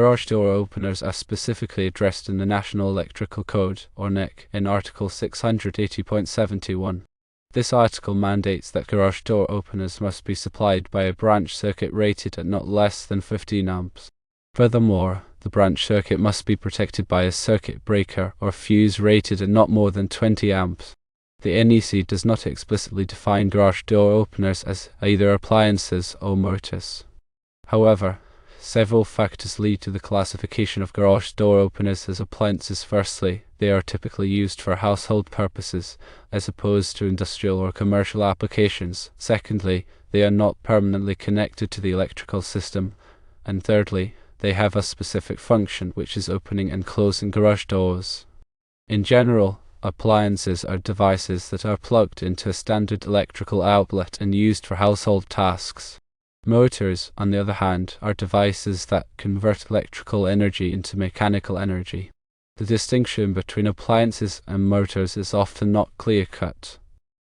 Garage door openers are specifically addressed in the National Electrical Code, or NEC, in Article 680.71. This article mandates that garage door openers must be supplied by a branch circuit rated at not less than 15 amps. Furthermore, the branch circuit must be protected by a circuit breaker or fuse rated at not more than 20 amps. The NEC does not explicitly define garage door openers as either appliances or motors. However, several factors lead to the classification of garage door openers as appliances. Firstly, they are typically used for household purposes, as opposed to industrial or commercial applications. Secondly, they are not permanently connected to the electrical system. And thirdly, they have a specific function, which is opening and closing garage doors. In general, appliances are devices that are plugged into a standard electrical outlet and used for household tasks. Motors, on the other hand, are devices that convert electrical energy into mechanical energy. The distinction between appliances and motors is often not clear-cut.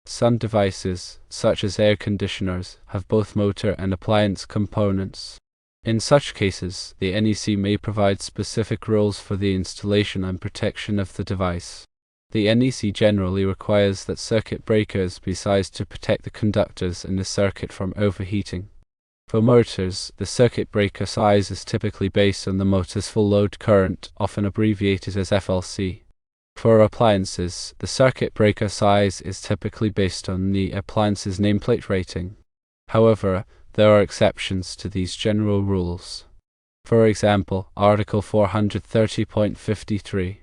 Some devices, such as air conditioners, have both motor and appliance components. In such cases, the NEC may provide specific rules for the installation and protection of the device. The NEC generally requires that circuit breakers be sized to protect the conductors in the circuit from overheating. For motors, the circuit breaker size is typically based on the motor's full load current, often abbreviated as FLC. For appliances, the circuit breaker size is typically based on the appliance's nameplate rating. However, there are exceptions to these general rules. For example, Article 430.53.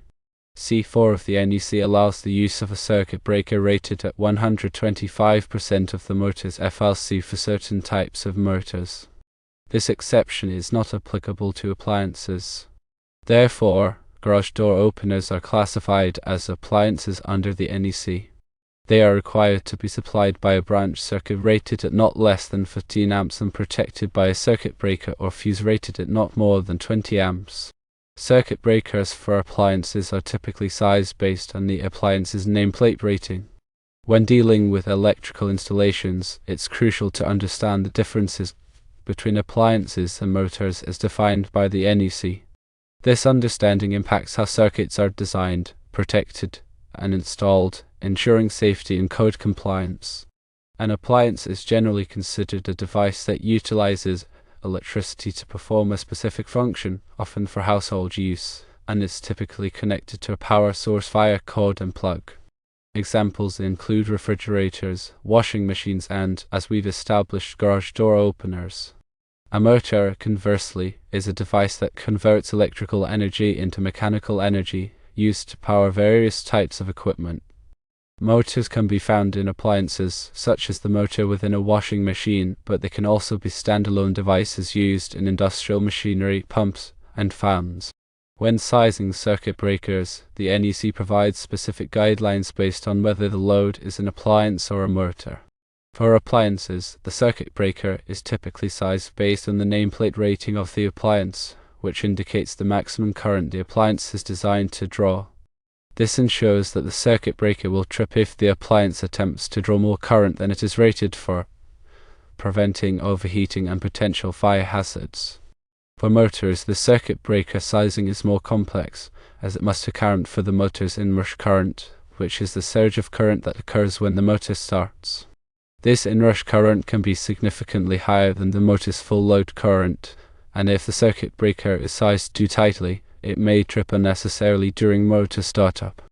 C4 of the NEC allows the use of a circuit breaker rated at 125% of the motor's FLC for certain types of motors. This exception is not applicable to appliances. Therefore, garage door openers are classified as appliances under the NEC. They are required to be supplied by a branch circuit rated at not less than 15 amps and protected by a circuit breaker or fuse rated at not more than 20 amps. Circuit breakers for appliances are typically sized based on the appliance's nameplate rating. When dealing with electrical installations, it's crucial to understand the differences between appliances and motors as defined by the NEC. This understanding impacts how circuits are designed, protected, and installed, ensuring safety and code compliance. An appliance is generally considered a device that utilizes electricity to perform a specific function, often for household use, and is typically connected to a power source via cord and plug. Examples include refrigerators, washing machines, and, as we've established, garage door openers. A motor, conversely, is a device that converts electrical energy into mechanical energy, used to power various types of equipment. Motors can be found in appliances, such as the motor within a washing machine, but they can also be standalone devices used in industrial machinery, pumps, and fans. When sizing circuit breakers, the NEC provides specific guidelines based on whether the load is an appliance or a motor. For appliances, the circuit breaker is typically sized based on the nameplate rating of the appliance, which indicates the maximum current the appliance is designed to draw. This ensures that the circuit breaker will trip if the appliance attempts to draw more current than it is rated for, preventing overheating and potential fire hazards. For motors, the circuit breaker sizing is more complex, as it must account for the motor's inrush current, which is the surge of current that occurs when the motor starts. This inrush current can be significantly higher than the motor's full load current, and if the circuit breaker is sized too tightly, it may trip unnecessarily during motor startup.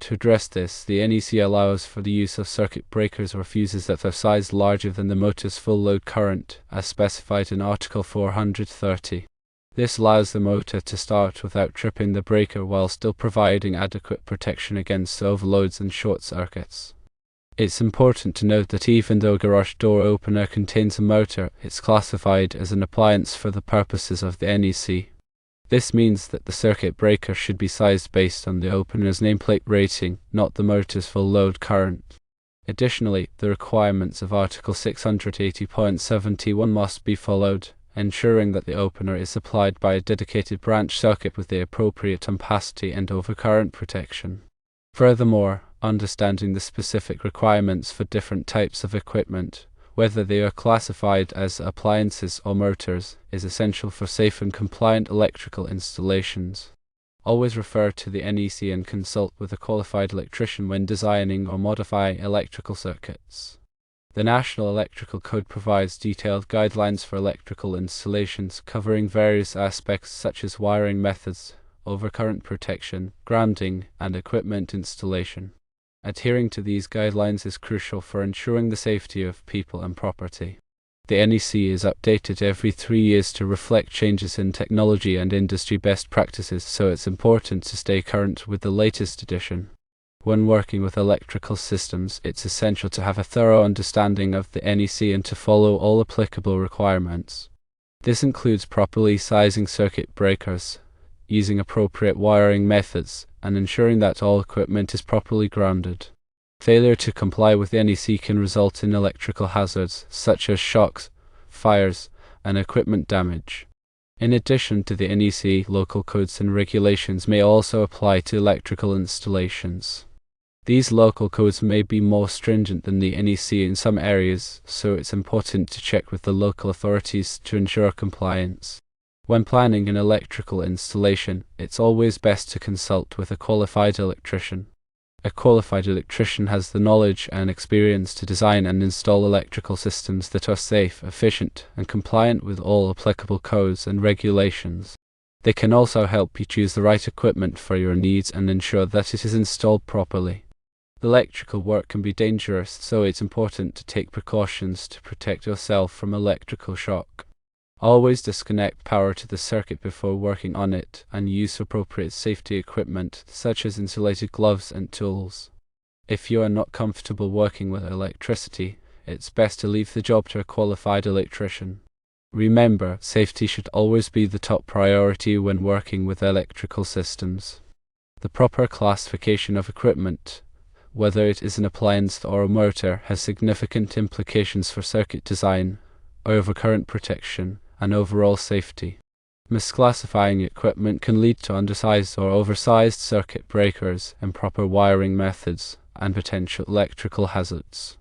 To address this, the NEC allows for the use of circuit breakers or fuses that are sized larger than the motor's full load current, as specified in Article 430. This allows the motor to start without tripping the breaker while still providing adequate protection against overloads and short circuits. It's important to note that even though a garage door opener contains a motor, it's classified as an appliance for the purposes of the NEC. This means that the circuit breaker should be sized based on the opener's nameplate rating, not the motor's full load current. Additionally, the requirements of Article 680.71 must be followed, ensuring that the opener is supplied by a dedicated branch circuit with the appropriate ampacity and overcurrent protection. Furthermore, understanding the specific requirements for different types of equipment, whether they are classified as appliances or motors, is essential for safe and compliant electrical installations. Always refer to the NEC and consult with a qualified electrician when designing or modifying electrical circuits. The National Electrical Code provides detailed guidelines for electrical installations covering various aspects such as wiring methods, overcurrent protection, grounding, and equipment installation. Adhering to these guidelines is crucial for ensuring the safety of people and property. The NEC is updated every 3 years to reflect changes in technology and industry best practices, so it's important to stay current with the latest edition. When working with electrical systems, it's essential to have a thorough understanding of the NEC and to follow all applicable requirements. This includes properly sizing circuit breakers, using appropriate wiring methods, and ensuring that all equipment is properly grounded. Failure to comply with the NEC can result in electrical hazards, such as shocks, fires, and equipment damage. In addition to the NEC, local codes and regulations may also apply to electrical installations. These local codes may be more stringent than the NEC in some areas, so it's important to check with the local authorities to ensure compliance. When planning an electrical installation, it's always best to consult with a qualified electrician. A qualified electrician has the knowledge and experience to design and install electrical systems that are safe, efficient, and compliant with all applicable codes and regulations. They can also help you choose the right equipment for your needs and ensure that it is installed properly. Electrical work can be dangerous, so it's important to take precautions to protect yourself from electrical shock. Always disconnect power to the circuit before working on it, and use appropriate safety equipment, such as insulated gloves and tools. If you are not comfortable working with electricity, it's best to leave the job to a qualified electrician. Remember, safety should always be the top priority when working with electrical systems. The proper classification of equipment, whether it is an appliance or a motor, has significant implications for circuit design, overcurrent protection, and overall safety. Misclassifying equipment can lead to undersized or oversized circuit breakers, improper wiring methods, and potential electrical hazards.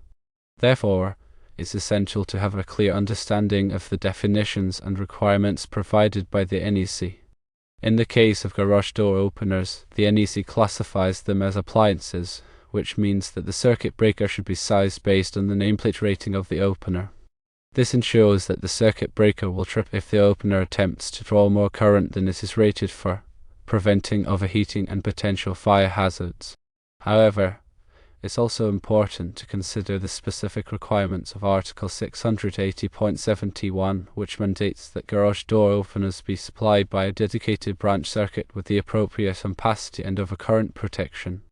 Therefore, it's essential to have a clear understanding of the definitions and requirements provided by the NEC. In the case of garage door openers, the NEC classifies them as appliances, which means that the circuit breaker should be sized based on the nameplate rating of the opener. This ensures that the circuit breaker will trip if the opener attempts to draw more current than it is rated for, preventing overheating and potential fire hazards. However, it's also important to consider the specific requirements of Article 680.71, which mandates that garage door openers be supplied by a dedicated branch circuit with the appropriate ampacity and overcurrent protection.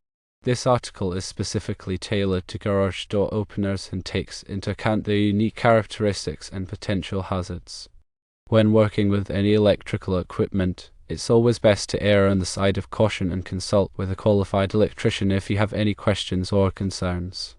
This article is specifically tailored to garage door openers and takes into account their unique characteristics and potential hazards. When working with any electrical equipment, it's always best to err on the side of caution and consult with a qualified electrician if you have any questions or concerns.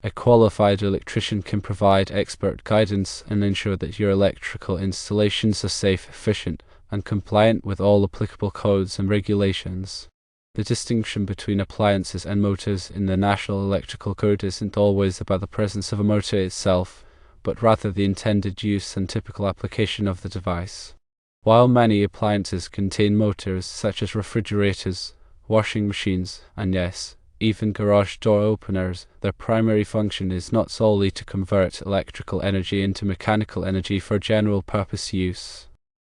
A qualified electrician can provide expert guidance and ensure that your electrical installations are safe, efficient, and compliant with all applicable codes and regulations. The distinction between appliances and motors in the National Electrical Code isn't always about the presence of a motor itself, but rather the intended use and typical application of the device. While many appliances contain motors such as refrigerators, washing machines, and yes, even garage door openers, their primary function is not solely to convert electrical energy into mechanical energy for general purpose use.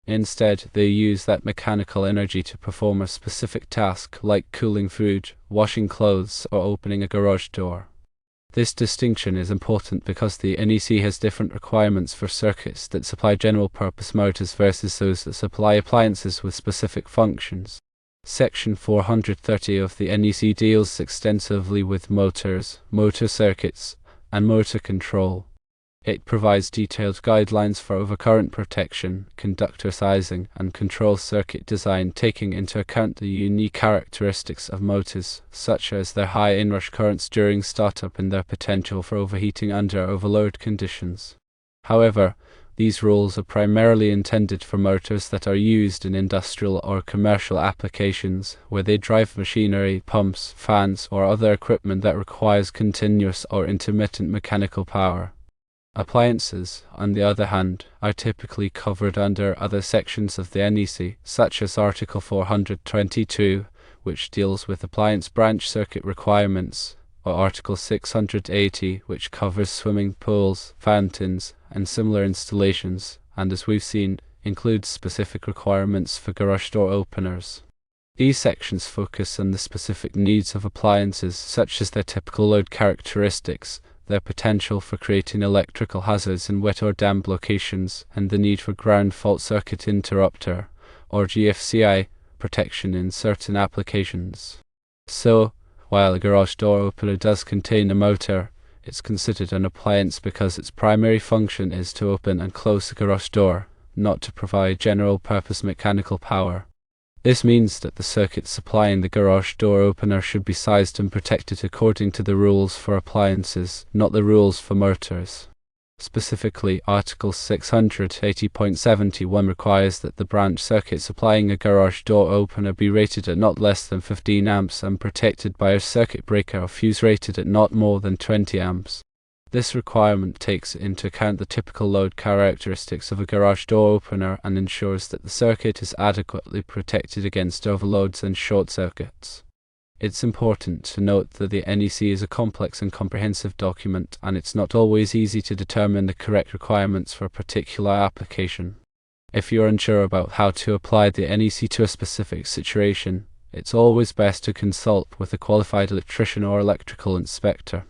Instead, they use that mechanical energy to perform a specific task like cooling food, washing clothes, or opening a garage door. This distinction is important because the NEC has different requirements for circuits that supply general-purpose motors versus those that supply appliances with specific functions. Section 430 of the NEC deals extensively with motors, motor circuits, and motor control. It provides detailed guidelines for overcurrent protection, conductor sizing, and control circuit design, taking into account the unique characteristics of motors, such as their high inrush currents during startup and their potential for overheating under overload conditions. However, these rules are primarily intended for motors that are used in industrial or commercial applications, where they drive machinery, pumps, fans, or other equipment that requires continuous or intermittent mechanical power. Appliances, on the other hand, are typically covered under other sections of the NEC, such as Article 422, which deals with appliance branch circuit requirements, or Article 680, which covers swimming pools, fountains, and similar installations, and as we've seen, includes specific requirements for garage door openers. These sections focus on the specific needs of appliances, such as their typical load characteristics, their potential for creating electrical hazards in wet or damp locations, and the need for ground fault circuit interrupter, or GFCI, protection in certain applications. So, while a garage door opener does contain a motor, it's considered an appliance because its primary function is to open and close the garage door, not to provide general-purpose mechanical power. This means that the circuit supplying the garage door opener should be sized and protected according to the rules for appliances, not the rules for motors. Specifically, Article 680.71 requires that the branch circuit supplying a garage door opener be rated at not less than 15 amps and protected by a circuit breaker or fuse rated at not more than 20 amps. This requirement takes into account the typical load characteristics of a garage door opener and ensures that the circuit is adequately protected against overloads and short circuits. It's important to note that the NEC is a complex and comprehensive document, and it's not always easy to determine the correct requirements for a particular application. If you're unsure about how to apply the NEC to a specific situation, it's always best to consult with a qualified electrician or electrical inspector.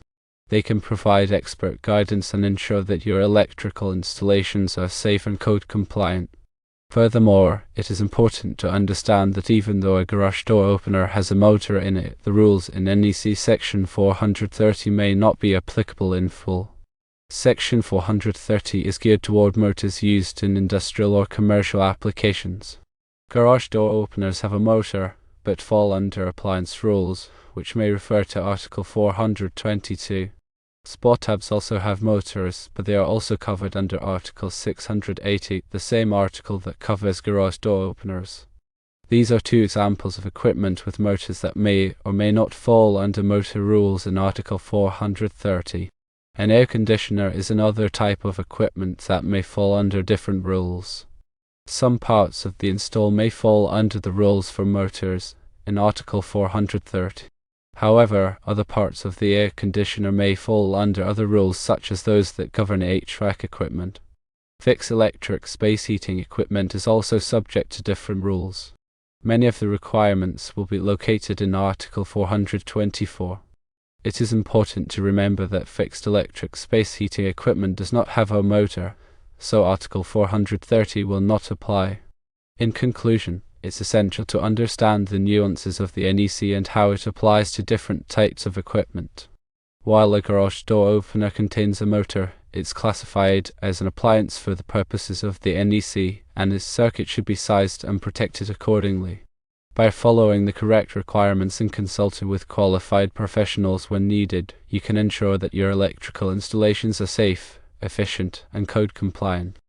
They can provide expert guidance and ensure that your electrical installations are safe and code compliant. Furthermore, it is important to understand that even though a garage door opener has a motor in it, the rules in NEC Section 430 may not be applicable in full. Section 430 is geared toward motors used in industrial or commercial applications. Garage door openers have a motor, but fall under appliance rules, which may refer to Article 422. Spot tabs also have motors, but they are also covered under Article 680, the same article that covers garage door openers. These are two examples of equipment with motors that may or may not fall under motor rules in Article 430. An air conditioner is another type of equipment that may fall under different rules. Some parts of the install may fall under the rules for motors in Article 430. However, other parts of the air conditioner may fall under other rules such as those that govern HVAC equipment. Fixed electric space heating equipment is also subject to different rules. Many of the requirements will be located in Article 424. It is important to remember that fixed electric space heating equipment does not have a motor, so Article 430 will not apply. In conclusion, it's essential to understand the nuances of the NEC and how it applies to different types of equipment. While a garage door opener contains a motor, it's classified as an appliance for the purposes of the NEC, and its circuit should be sized and protected accordingly. By following the correct requirements and consulting with qualified professionals when needed, you can ensure that your electrical installations are safe, efficient, and code compliant.